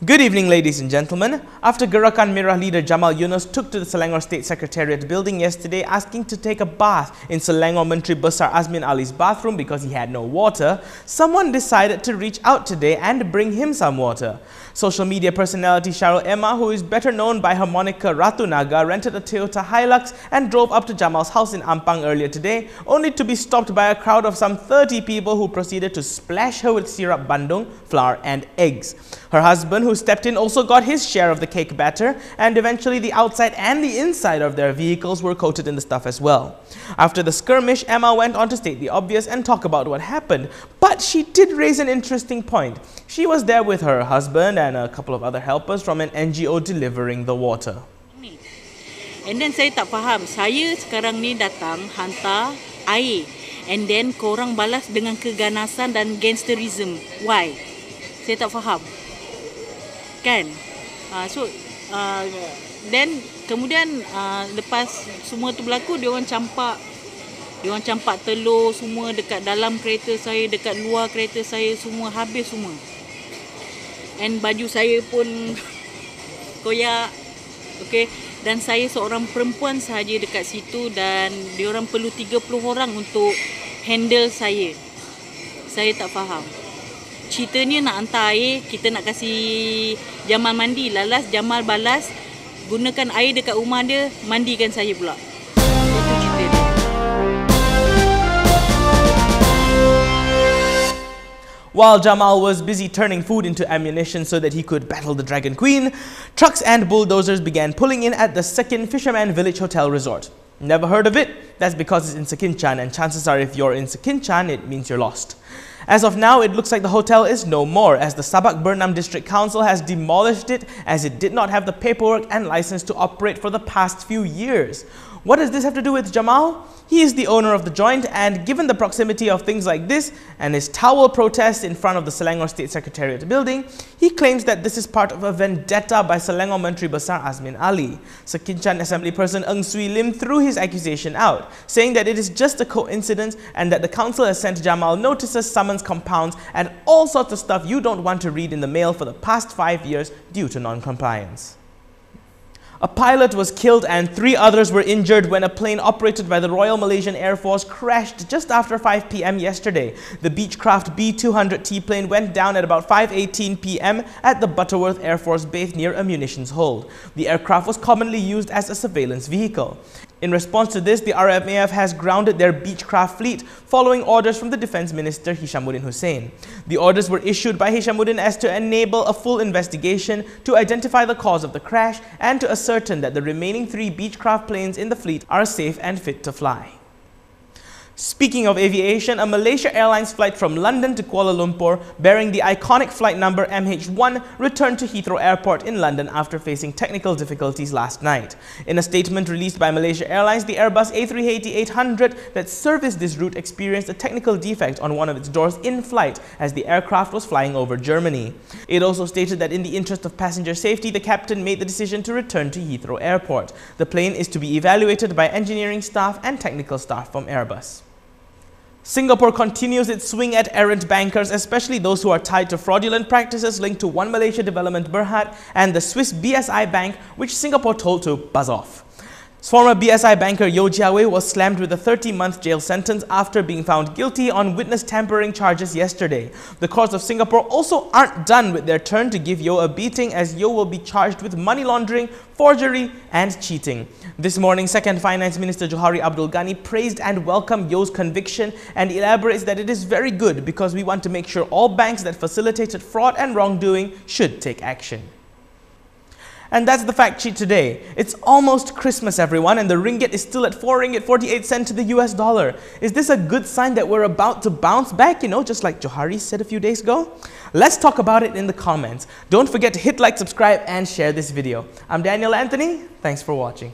Good evening, ladies and gentlemen. After Gerakan Merah leader Jamal Yunos took to the Selangor State Secretariat building yesterday asking to take a bath in Selangor Menteri Besar Azmin Ali's bathroom because he had no water, someone decided to reach out today and bring him some water. Social media personality Cheryl Emma, who is better known by her moniker Ratu Naga, rented a Toyota Hilux and drove up to Jamal's house in Ampang earlier today, only to be stopped by a crowd of some 30 people who proceeded to splash her with syrup bandung, flour and eggs. Her husband, who stepped in, also got his share of the cake batter, and eventually the outside and the inside of their vehicles were coated in the stuff as well. After the skirmish, Emma went on to state the obvious and talk about what happened, but she did raise an interesting point. She was there with her husband and a couple of other helpers from an NGO delivering the water. And then saya tak faham, saya sekarang ni datang hantar air, and then korang balas dengan keganasan dan gangsterism. Why? Saya tak faham. Kan? Then kemudian lepas semua tu berlaku, dia orang campak telur semua dekat dalam kereta saya, dekat luar kereta saya, semua habis semua. And baju saya pun koyak. Okay, dan saya seorang perempuan sahaja dekat situ dan dia orang perlu 30 orang untuk handle saya. Saya tak faham. Ceritanya nak hantar air, kita nak kasih Jamal mandi, lalas Jamal balas gunakan air dekat rumah dia, mandikan saya pula. Itu cerita dia. While Jamal was busy turning food into ammunition so that he could battle the Dragon Queen, trucks and bulldozers began pulling in at the Second Fisherman Village Hotel Resort. Never heard of it? That's because it's in Sekinchan, and chances are if you're in Sekinchan, it means you're lost. As of now, it looks like the hotel is no more, as the Sabak Bernam District Council has demolished it as it did not have the paperwork and license to operate for the past few years. What does this have to do with Jamal? He is the owner of the joint, and given the proximity of things like this and his towel protest in front of the Selangor State Secretariat building, he claims that this is part of a vendetta by Selangor Menteri Besar Azmin Ali. Sekinchan Assembly person Ng Swee Lim threw his accusation out, saying that it is just a coincidence and that the council has sent Jamal notices, summons, compounds and all sorts of stuff you don't want to read in the mail for the past 5 years due to non-compliance. A pilot was killed and 3 others were injured when a plane operated by the Royal Malaysian Air Force crashed just after 5 p.m. yesterday. The Beechcraft B-200T plane went down at about 5:18 p.m. at the Butterworth Air Force Base near a munitions hold. The aircraft was commonly used as a surveillance vehicle. In response to this, the RMAF has grounded their Beechcraft fleet following orders from the Defence Minister Hishamuddin Hussein. The orders were issued by Hishamuddin as to enable a full investigation to identify the cause of the crash and to ascertain that the remaining 3 Beechcraft planes in the fleet are safe and fit to fly. Speaking of aviation, a Malaysia Airlines flight from London to Kuala Lumpur bearing the iconic flight number MH1 returned to Heathrow Airport in London after facing technical difficulties last night. In a statement released by Malaysia Airlines, the Airbus A380-800 that serviced this route experienced a technical defect on one of its doors in flight as the aircraft was flying over Germany. It also stated that in the interest of passenger safety, the captain made the decision to return to Heathrow Airport. The plane is to be evaluated by engineering staff and technical staff from Airbus. Singapore continues its swing at errant bankers, especially those who are tied to fraudulent practices linked to One Malaysia Development Berhad and the Swiss BSI Bank, which Singapore told to buzz off. Former BSI banker Yeo Jiawei was slammed with a 30-month jail sentence after being found guilty on witness tampering charges yesterday. The courts of Singapore also aren't done with their turn to give Yeo a beating, as Yeo will be charged with money laundering, forgery and cheating. This morning, Second Finance Minister Johari Abdul Ghani praised and welcomed Yeo's conviction and elaborates that it is very good because we want to make sure all banks that facilitated fraud and wrongdoing should take action. And that's the fact sheet today. It's almost Christmas, everyone, and the ringgit is still at 4 ringgit 48 cents to the US dollar. Is this a good sign that we're about to bounce back, just like Johari said a few days ago? Let's talk about it in the comments. Don't forget to hit like, subscribe, and share this video. I'm Daniel Anthony. Thanks for watching.